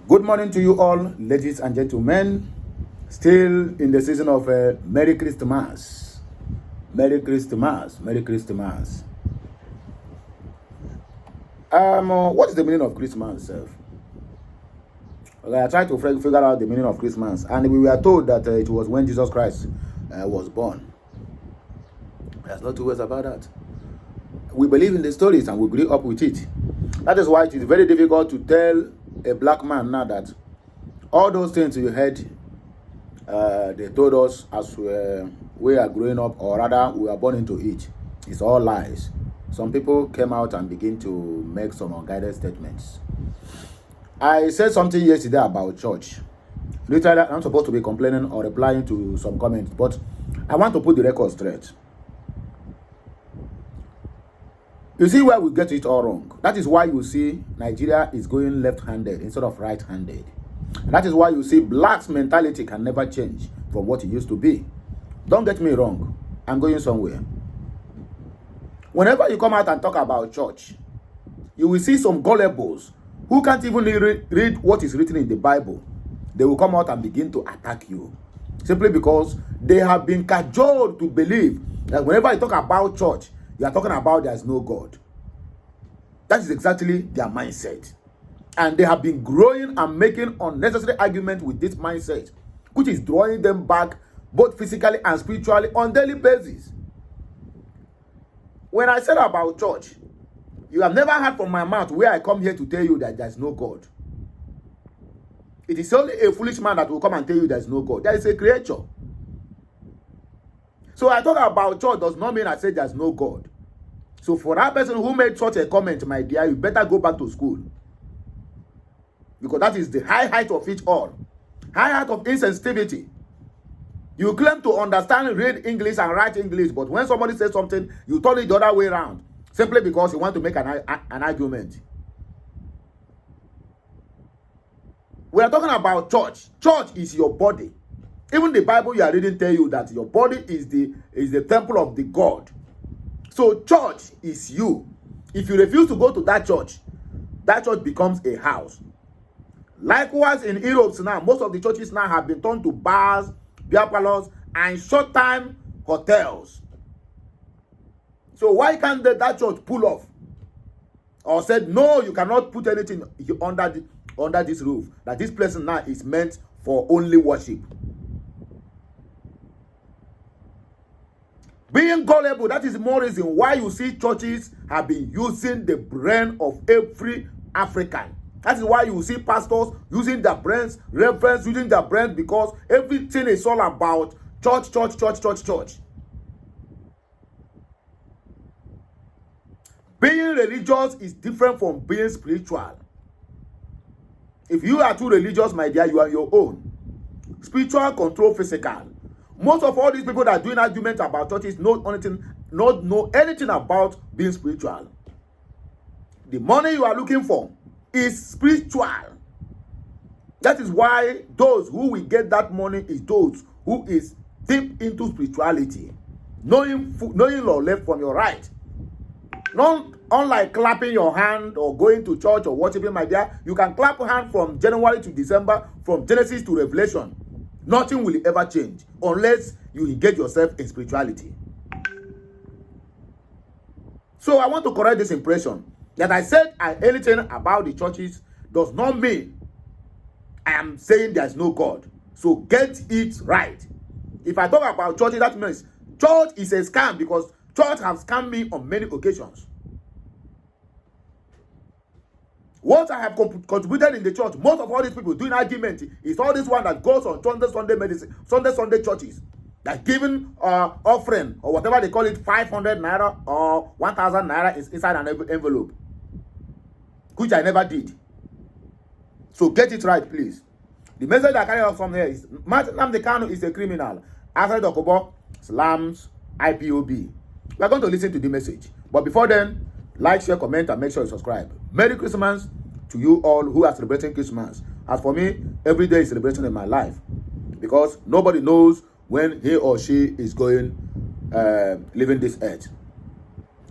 Good morning to you all, ladies and gentlemen. Still in the season of Merry Christmas. Merry Christmas. Merry Christmas. What is the meaning of Christmas? Okay, I tried to figure out the meaning of Christmas, and we were told that it was when Jesus Christ was born. There's no two ways about that. We believe in the stories and we grew up with it. That is why it is very difficult to tell a black man now that all those things you heard, they told us as we are growing up, or rather we are born into it. It's all lies. Some people came out and begin to make some unguided statements. I said something yesterday about church. Literally, I'm supposed to be complaining or replying to some comments, but I want to put the record straight. You see where we get it all wrong. That is why you see Nigeria is going left-handed instead of right-handed. That is why you see blacks' mentality can never change from what it used to be. Don't get me wrong. I'm going somewhere. Whenever you come out and talk about church, you will see some gullibles who can't even read what is written in the Bible. They will come out and begin to attack you. Simply because they have been cajoled to believe that whenever you talk about church, you are talking about there is no God. That is exactly their mindset. And they have been growing and making unnecessary arguments with this mindset, which is drawing them back both physically and spiritually on a daily basis. When I said about church, you have never heard from my mouth where I come here to tell you that there is no God. It is only a foolish man that will come and tell you there is no God. There is a creator. So I talk about church does not mean I say there's no God. So for that person who made such a comment, my dear, you better go back to school. Because that is the high height of it all. High height of insensitivity. You claim to understand, read English and write English, but when somebody says something, you turn it the other way around. Simply because you want to make an argument. We are talking about church. Church is your body. Even the Bible you are reading tell you that your body is the temple of the God. So church is you. If you refuse to go to that church becomes a house. Likewise in Europe now, most of the churches now have been turned to bars, beer parlors, and short-time hotels. So why can't that church pull off? Or said, no, you cannot put anything under this roof. That this place now is meant for only worship. Being gullible, that is more reason why you see churches have been using the brain of every African. That is why you see pastors using their brains, reverends using their brains, because everything is all about church, church, church, church, church. Being religious is different from being spiritual. If you are too religious, my dear, you are your own. Spiritual control physical. Most of all these people that are doing arguments about churches not know anything about being spiritual. The money you are looking for is spiritual. That is why those who will get that money is those who is deep into spirituality. Knowing your left from your right. Not unlike clapping your hand or going to church or worshiping, my dear. You can clap your hand from January to December, from Genesis to Revelation. Nothing will ever change unless you engage yourself in spirituality. So I want to correct this impression that I said anything about the churches does not mean I am saying there is no God. So get it right. If I talk about churches, that means church is a scam, because church has scammed me on many occasions. What I have contributed in the church, most of all these people doing argument is all this one that goes on Sunday medicine, Sunday churches. That giving offering or whatever they call it, 500 naira or 1,000 naira is inside an envelope, which I never did. So get it right, please. The message I carry out from here is NNAMDI KANU is a criminal. ASARI DOKUBO slams IPOB. We are going to listen to the message. But before then, like, share, comment, and make sure you subscribe. Merry Christmas to you all who are celebrating Christmas. As for me, every day is celebration in my life, because nobody knows when he or she is going leaving this earth.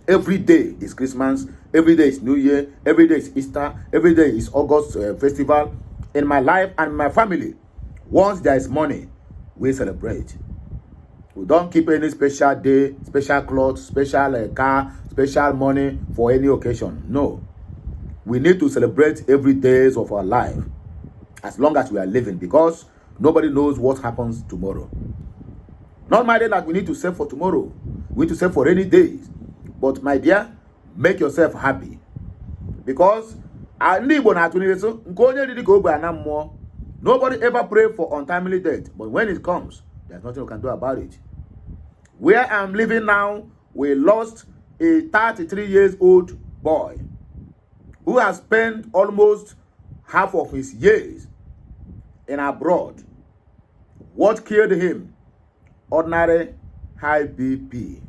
Every day is Christmas. Every day is New Year. Every day is Easter. Every day is August festival. in my life and my family. Once there is money, we celebrate. We don't keep any special day, special clothes, special car, special money for any occasion. No. We need to celebrate every day of our life as long as we are living, because nobody knows what happens tomorrow. Not minded that we need to save for tomorrow. We need to save for rainy days. But my dear, make yourself happy. Because nobody ever pray for untimely death. But when it comes, there's nothing we can do about it. Where I'm living now, we lost a 33 years old boy who has spent almost half of his years in abroad. What killed him? Ordinary high BP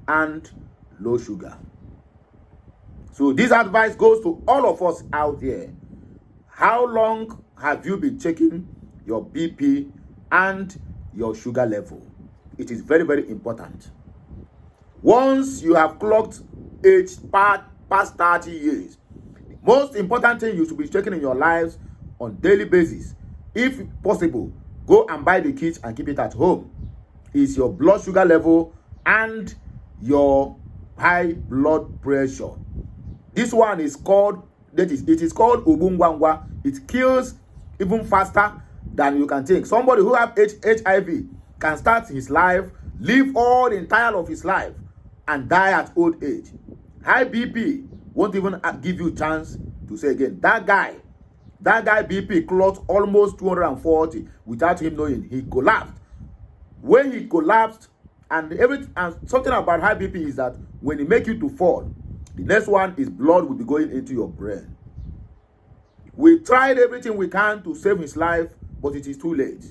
and low sugar. So this advice goes to all of us out there. How long have you been checking your BP and your sugar level? It is very, very important. Once you have clocked age past 30 years, the most important thing you should be checking in your lives on daily basis, if possible, go and buy the kit and keep it at home, is your blood sugar level and your high blood pressure. This one is called, it is called Ubungwangwa. It kills even faster than you can think. Somebody who have HIV can start his life, live all the entire of his life, and die at old age. High BP won't even give you chance to say again. That guy BP clocked almost 240 without him knowing. He collapsed. When he collapsed, and something about high BP is that when it make you to fall, the next one is blood will be going into your brain. We tried everything we can to save his life, but it is too late.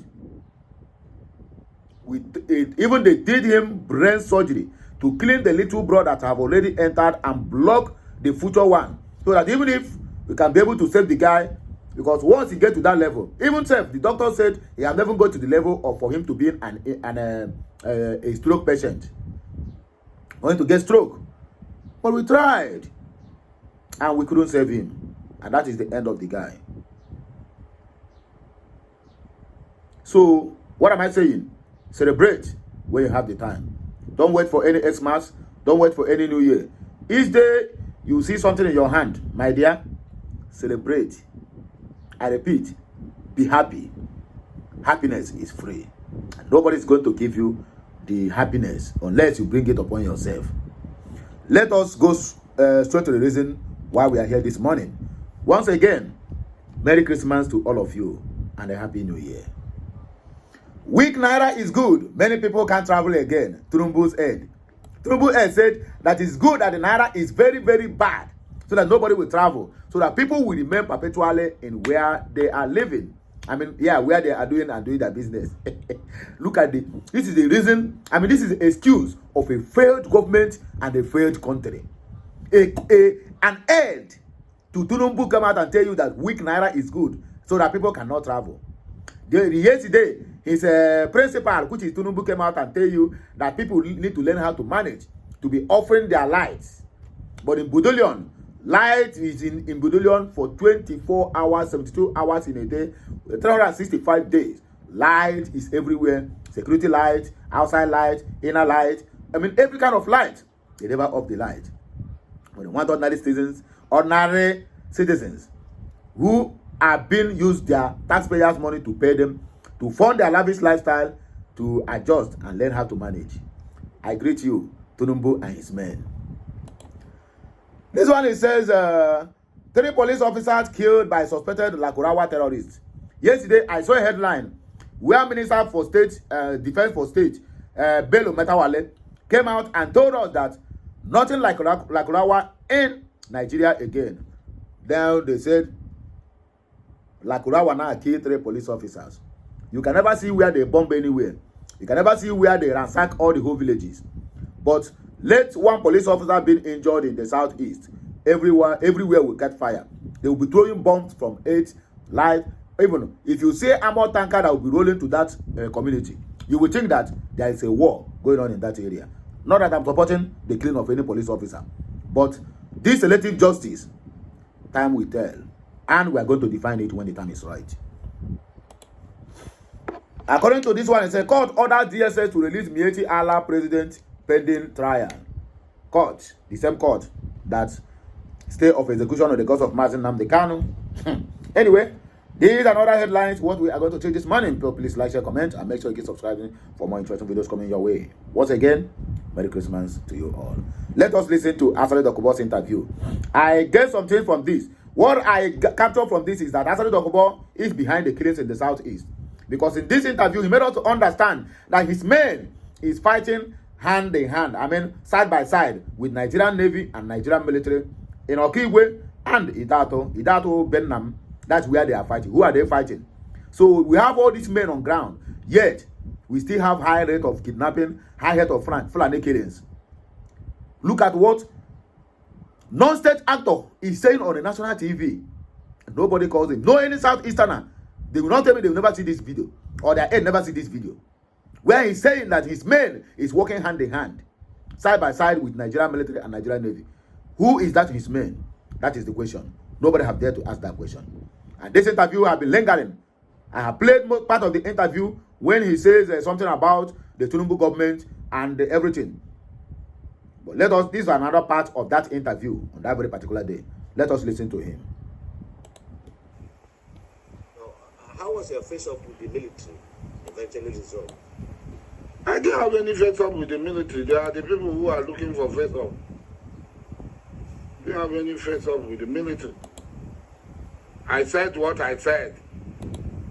Even they did him brain surgery to clean the little blood that have already entered and block the future one, so that even if we can be able to save the guy, because once he get to that level, even the doctor said he has never got to the level of for him to be a stroke patient, going to get stroke. But we tried and we couldn't save him, and that is the end of the guy. So what am I saying? Celebrate when you have the time. Don't wait for any Xmas. Don't wait for any New Year. Each day you see something in your hand, my dear, celebrate. I repeat, be happy. Happiness is free. And nobody's going to give you the happiness unless you bring it upon yourself. Let us go straight to the reason why we are here this morning. Once again, Merry Christmas to all of you and a Happy New Year. Weak Naira is good. Many people can't travel again. Turumbu's head. Turumbu's head said that it's good that the Naira is very, very bad, so that nobody will travel, so that people will remain perpetually in where they are living. I mean, yeah, where they are doing their business. Look at this is the reason. I mean, this is an excuse of a failed government and a failed country. An aid to Turumbu come out and tell you that weak Naira is good, so that people cannot travel. Yesterday, his principal, which is Tunumbu, came out and tell you that people need to learn how to manage, to be offering their lights. But in Budolion, light is in Budolion for 24 hours, 72 hours in a day, 365 days. Light is everywhere. Security light, outside light, inner light. I mean, every kind of light. They never off the light. But they want ordinary citizens who are being used their taxpayers' money to pay them, to fund their lavish lifestyle, to adjust and learn how to manage. I greet you, Tunumbu and his men. This one, it says, 3 police officers killed by suspected Lakurawa terrorists. Yesterday, I saw a headline where Minister for State, Defense for State, Bello Metawale, came out and told us that nothing like Lakurawa in Nigeria again. Then they said, Lakurawa now killed 3 police officers. You can never see where they bomb anywhere. You can never see where they ransack all the whole villages. But let one police officer being injured in the southeast, everywhere will get fire. They will be throwing bombs from 8 live. Even if you see armored tanker that will be rolling to that community, you will think that there is a war going on in that area. Not that I'm supporting the killing of any police officer, but this selective justice, time will tell. and we are going to define it when the time is right. According to this one, it says court ordered DSS to release Miyetti Allah president pending trial. Court, the same court that stay of execution of the cause of NNAMDI KANU. Anyway, these are other headlines. What we are going to take this morning. Please like, share, comment, and make sure you keep subscribing for more interesting videos coming your way. Once again, Merry Christmas to you all. Let us listen to ASARI DOKUBO's interview. I get something from this. What I captured from this is that ASARI DOKUBO is behind the killings in the southeast. Because in this interview, he made us understand that his men is fighting hand in hand, side by side with Nigerian Navy and Nigerian military in Okigwe and Idato Benham. That's where they are fighting. Who are they fighting? So we have all these men on ground, yet we still have high rate of kidnapping, high rate of Fulani killings. Look at what non-state actor is saying on the national TV. Nobody calls him. No any Southeasterner. They will not tell me they will never see this video, or their head never see this video, where he's saying that his men is working hand in hand, side by side with Nigerian military and Nigerian Navy. Who is that his men? That is the question. Nobody have dared to ask that question. And this interview has been lingering. I have played part of the interview when he says something about the Tinubu government and everything. But this is another part of that interview on that very particular day. Let us listen to him. How was your face-up with the military eventually resolved? I didn't have any face-up with the military. They are the people who are looking for face-up. Didn't have any face-up with the military. I said what I said.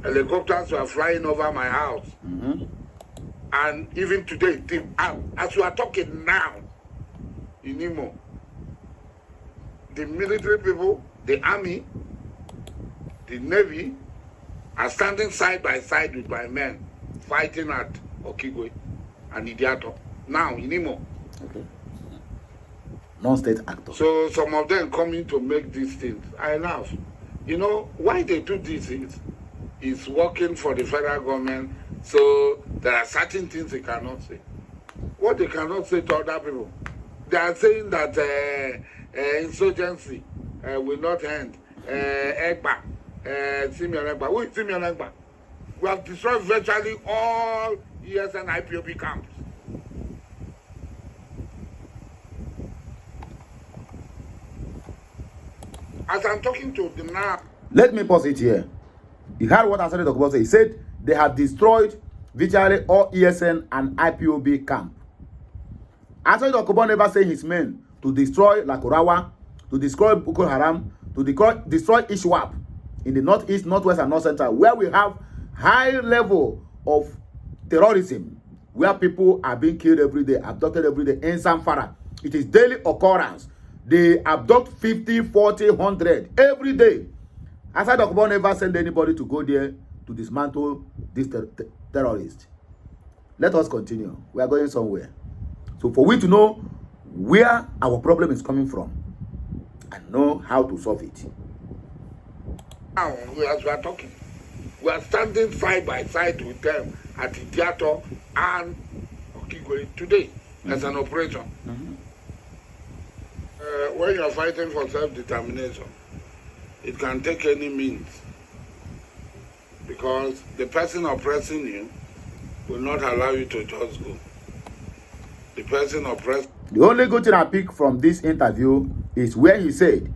Helicopters were flying over my house. And even today, as you are talking now, in Imo, the military people, the army, the navy, are standing side by side with my men, fighting at Okigwe and Idiato. Now, in Imo. Okay. Non-state actor. So some of them coming to make these things. I laugh. You know, why they do this is working for the federal government, so there are certain things they cannot say. What they cannot say to other people. They are saying that insurgency will not end. Egba, Simeon Egba. Who is Simeon Egba? We have destroyed virtually all ESN IPOB camps. As I'm talking to them now. Let me pause it here. You heard what ASARI DOKUBO said. He said they have destroyed virtually all ESN and IPOB camp. ASARI DOKUBO never said his men to destroy Lakorawa, to destroy Boko Haram, to destroy Ishwap in the northeast, northwest, and north central, where we have high level of terrorism, where people are being killed every day, abducted every day in Zamfara. It is daily occurrence. They abduct 50, 40, 100 every day. ASARI DOKUBO never send anybody to go there to dismantle this terrorist. Let us continue. We are going somewhere. So for we to know where our problem is coming from and know how to solve it. Now, as we are talking, we are standing side by side with them at Idiato and Okigwe today as an operation. When you are fighting for self-determination, it can take any means, because the person oppressing you will not allow you to just go. The person oppressed. The only good thing I pick from this interview is where he said,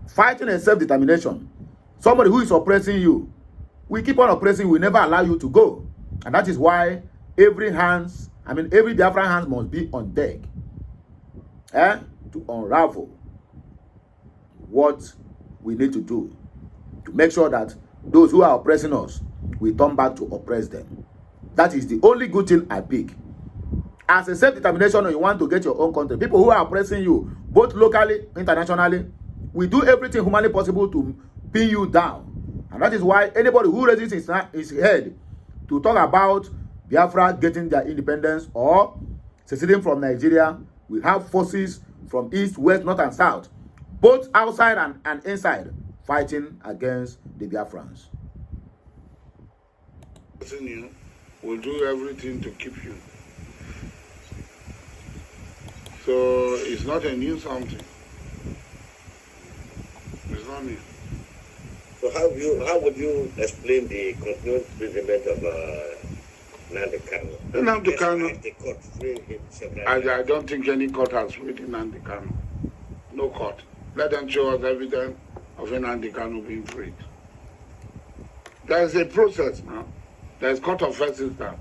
fighting and self-determination, somebody who is oppressing you, we keep on oppressing, we never allow you to go. And that is why every Biafran hands must be on deck. To unravel what we need to do to make sure that those who are oppressing us, we turn back to oppress them. That is the only good thing I pick. As a self-determination, you want to get your own country. People who are oppressing you, both locally, internationally, we do everything humanly possible to pin you down. And that is why anybody who raises his head to talk about Biafra getting their independence or seceding from Nigeria, we have forces from east, west, north, and south, both outside and inside, fighting against the Biafrans. You will do everything to keep you. So it's not a new something. It's not new. So how would you explain the continued imprisonment of NNAMDI KANU? NNAMDI KANU, The court freed him several I times. don't think any court has freed NNAMDI KANU. No court. Let them show us evidence of NNAMDI KANU being freed. There is a process now. There is court of first instance.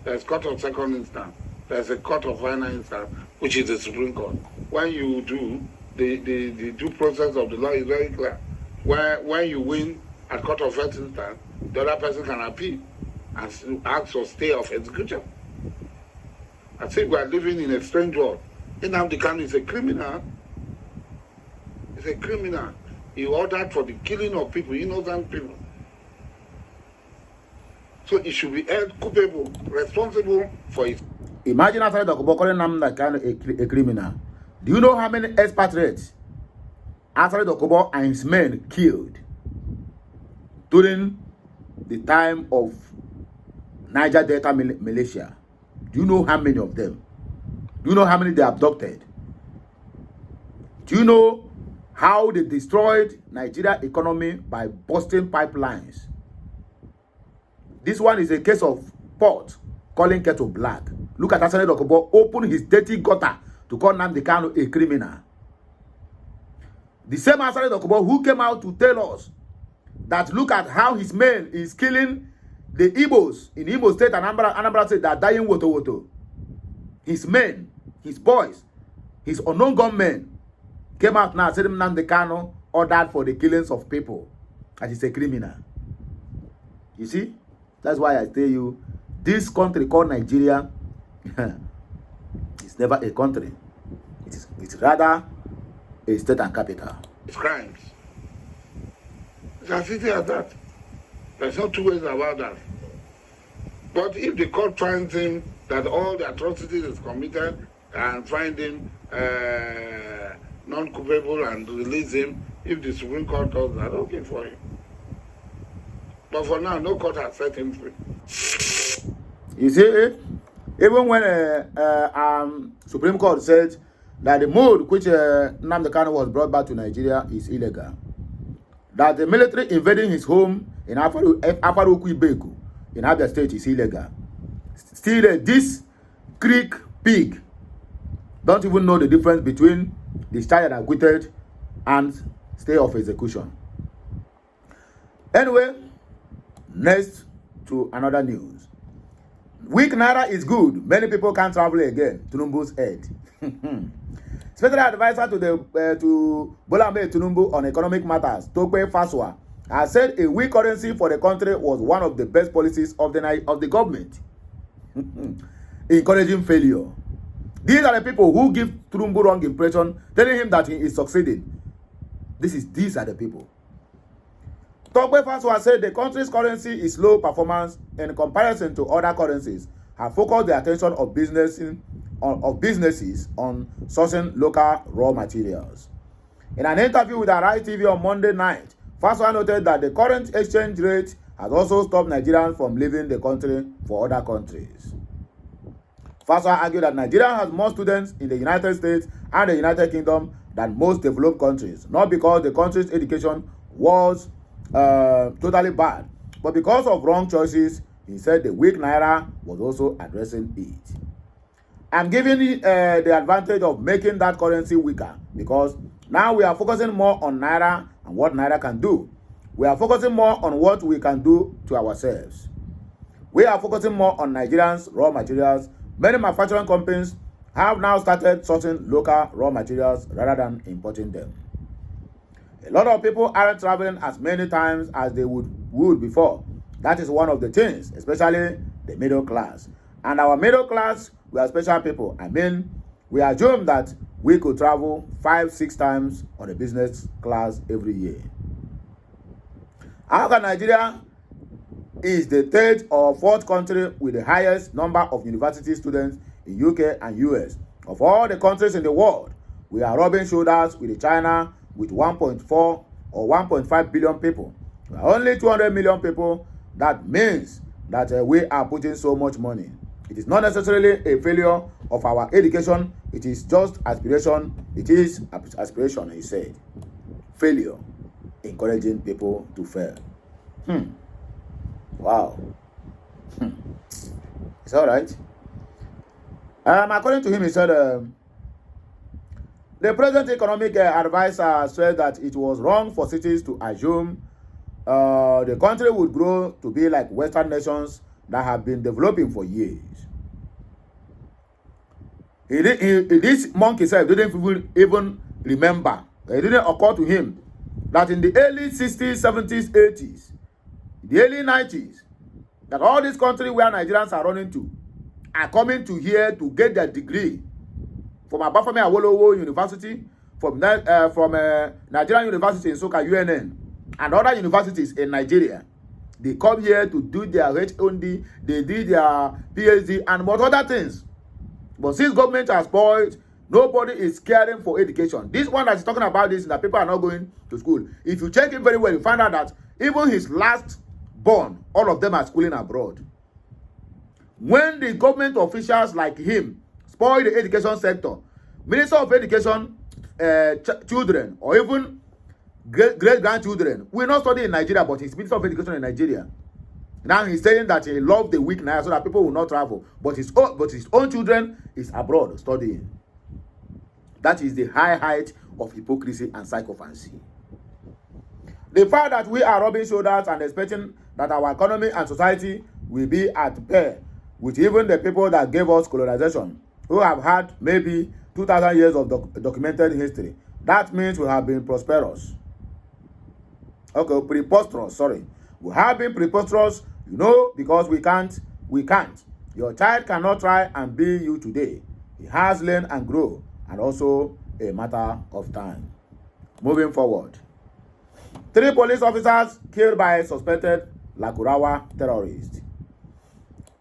There is court of second instance. There is a court of final instance, which is the Supreme Court. When you do, the due process of the law is very clear. When you win at court of first instance, the other person can appeal and ask for stay of execution. I think we are living in a strange world. NNAMDI KANU is a criminal. He's a criminal. He ordered for the killing of people, innocent people. So he should be held culpable, responsible for it. Imagine ASARI DOKUBO calling NNAMDI KANU a criminal. Do you know how many expatriates ASARI DOKUBO and his men killed during the time of Niger Delta militia? Do you know how many of them? Do you know how many they abducted? Do you know how they destroyed Nigeria economy by busting pipelines? This one is a case of pot calling kettle black. Look at ASARI DOKUBO open his dirty gutter to call NNAMDI KANU a criminal. The same ASARI DOKUBO who came out to tell us that look at how his men is killing the Igbos in Imo State and Anambra State that are dying woto. His men, his boys, his unknown gunmen came out now saying NNAMDI KANU ordered for the killings of people. That is a criminal. You see? That's why I tell you, this country called Nigeria is never a country. It's rather a state and capital. It's crimes. It's as easy as that. There's no two ways about that. But if the court finds him that all the atrocities is committed and find him non-culpable and release him, if the Supreme Court does that, okay for him. But for now, no court has set him free. You see, even when Supreme Court said that the mode which NNAMDI KANU was brought back to Nigeria is illegal, that the military invading his home in Afaruku in Abia State is illegal. Still, this Greek pig don't even know the difference between the child that acquitted and stay of execution. Anyway, next to another news. Weak Naira is good. Many people can't travel again. Tinubu's head. Special advisor to Bola Ahmed Tinubu on economic matters, Tope Faswa, has said a weak currency for the country was one of the best policies of the government, encouraging failure. These are the people who give Tinubu wrong impression, telling him that he is succeeding. These are the people. Tope Faswa said the country's currency is low performance in comparison to other currencies, have focused the attention of businesses on sourcing local raw materials. In an interview with Arise TV on Monday night, Faswa noted that the current exchange rate has also stopped Nigerians from leaving the country for other countries. Faswa argued that Nigeria has more students in the United States and the United Kingdom than most developed countries, not because the country's education was totally bad, but because of wrong choices. He said the weak Naira was also addressing it. I'm giving the advantage of making that currency weaker because now we are focusing more on Naira and what Naira can do. We are focusing more on what we can do to ourselves. We are focusing more on Nigerians' raw materials. Many manufacturing companies have now started sourcing local raw materials rather than importing them. A lot of people aren't traveling as many times as they would before. That is one of the things, especially the middle class. And our middle class, we are special people. I mean, we assume that we could travel 5-6 times on a business class every year. How can Nigeria is the third or fourth country with the highest number of university students in UK and US. Of all the countries in the world, we are rubbing shoulders with China with 1.4 or 1.5 billion people. We are only 200 million people. That means that we are putting so much money. It is not necessarily a failure of our education. It is just aspiration. It is aspiration, he said. Failure. encouraging people to fail. Wow. It's all right. According to him, he said the present economic advisor said that it was wrong for cities to assume the country would grow to be like Western nations that have been developing for years. This monk himself didn't even remember. It didn't occur to him that in the early 60s, 70s, 80s, the early 90s, that all these countries where Nigerians are running to are coming to here to get their degree from Abafemi Awolowo University, from Nigerian University in Soka, UNN, and other universities in Nigeria. They come here to do their HND, they did their PhD, and what other things. But since government has spoiled, nobody is caring for education. This one that is talking about this, that people are not going to school. If you check it very well, you find out that even his last born, all of them are schooling abroad. When the government officials like him spoil the education sector, Minister of Education children or even great-grandchildren will not study in Nigeria, but he's Minister of Education in Nigeria. Now he's saying that he loves the weak now so that people will not travel. But his own children is abroad studying. That is the high height of hypocrisy and sycophancy. The fact that we are rubbing shoulders and expecting that our economy and society will be at pair with even the people that gave us colonization, who have had maybe 2,000 years of documented history, that means we have been prosperous. Okay, preposterous, sorry. We have been preposterous, you know, because we can't. Your child cannot try and be you today. He has learned and grow, and also a matter of time. Moving forward. 3 police officers killed by suspected Lakurawa terrorists.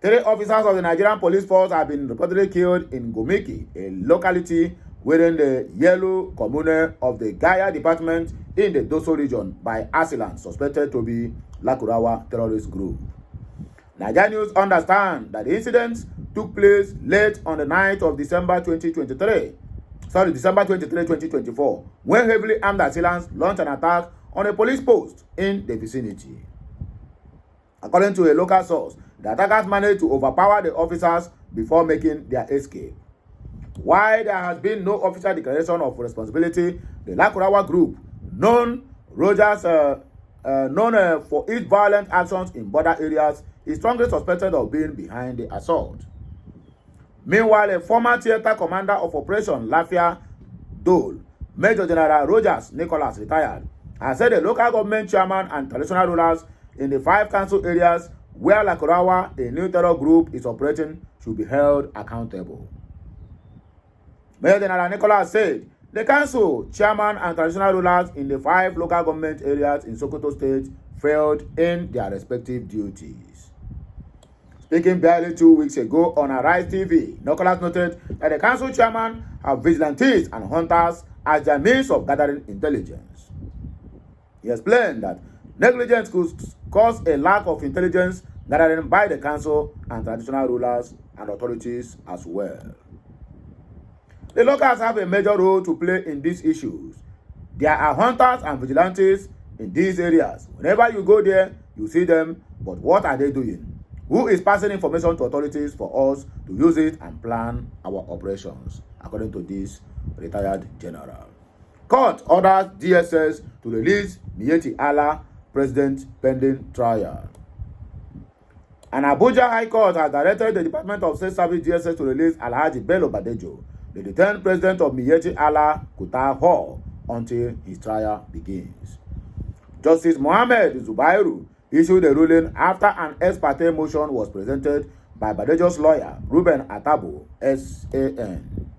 3 officers of the Nigerian police force have been reportedly killed in Gomeki, a locality within the Yellow Commune of the Gaya department in the Doso region by assailants suspected to be Lakurawa terrorist group. Nigeria News understand that the incident took place late on the night of December 23, 2024, when heavily armed assailants launched an attack on a police post in the vicinity. According to a local source, the attackers managed to overpower the officers before making their escape. While there has been no official declaration of responsibility, the Lakurawa group, known for its violent actions in border areas, is strongly suspected of being behind the assault. Meanwhile, a former theater commander of Operation Lafia Dole, Major General Rogers Nicholas, retired, has said the local government chairman and traditional rulers in the 5 council areas where Lakurawa, a new terror group, is operating, should be held accountable. Major General Nicholas said the council, chairman, and traditional rulers in the 5 local government areas in Sokoto State failed in their respective duties. Speaking barely 2 weeks ago on Arise TV, Nicholas noted that the council chairman have vigilantes and hunters as their means of gathering intelligence. He explained that negligence could cause a lack of intelligence gathering by the council and traditional rulers and authorities as well. The locals have a major role to play in these issues. There are hunters and vigilantes in these areas. Whenever you go there, you see them, but what are they doing? Who is passing information to authorities for us to use it and plan our operations, according to this retired general. Court orders DSS to release Miyetti Allah, president, pending trial. An Abuja High Court has directed the Department of State Service DSS to release Alhaji Bello Badejo, the detained president of Miyetti Allah Kuta Hall, until his trial begins. Justice Mohammed Zubairu issued a ruling after an ex parte motion was presented by Badejo's lawyer, Ruben Atabo, SAN.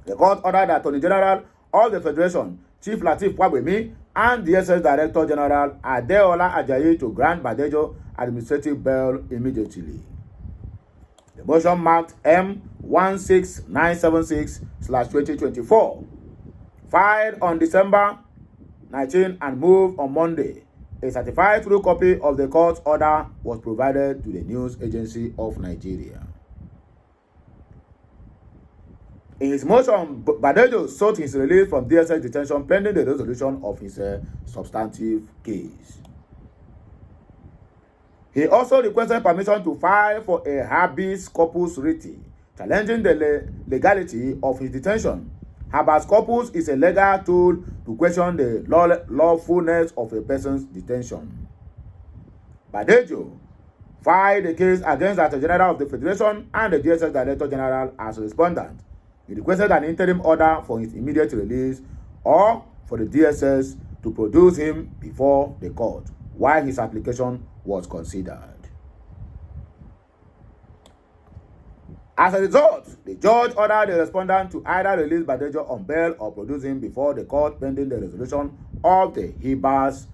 The court ordered the Attorney General of the Federation, Chief Lateef Fagbemi, and the DSS Director General Adeola Ajayi to grant Badejo administrative bail immediately. The motion marked M16976/2024, filed on December 19 and moved on Monday. A certified true copy of the court's order was provided to the News Agency of Nigeria. In his motion, Badejo sought his release from DSS detention pending the resolution of his substantive case. He also requested permission to file for a habeas corpus writ challenging the legality of his detention. Habeas corpus is a legal tool to question the lawfulness of a person's detention. Badejo filed a case against the Attorney General of the Federation and the DSS Director General as a respondent. He requested an interim order for his immediate release or for the DSS to produce him before the court while his application was considered. As a result, the judge ordered the respondent to either release Badejo on bail or produce him before the court pending the resolution of the habeas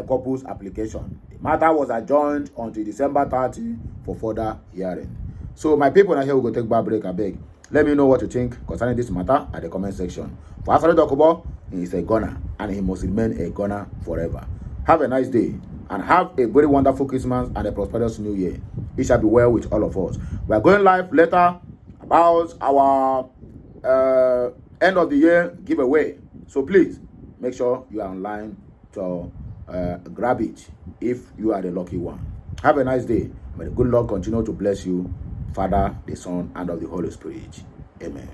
corpus application. The matter was adjourned until December 30 for further hearing. So my people, now here we go take back break, I beg. Let me know what you think concerning this matter at the comment section. For ASARI DOKUBO, he is a gunner and he must remain a gunner forever. Have a nice day and have a very wonderful Christmas and a prosperous New Year. It shall be well with all of us. We are going live later about our end of the year giveaway. So please make sure you are online to grab it if you are the lucky one. Have a nice day. May the good Lord continue to bless you, Father, the Son, and of the Holy Spirit. Amen.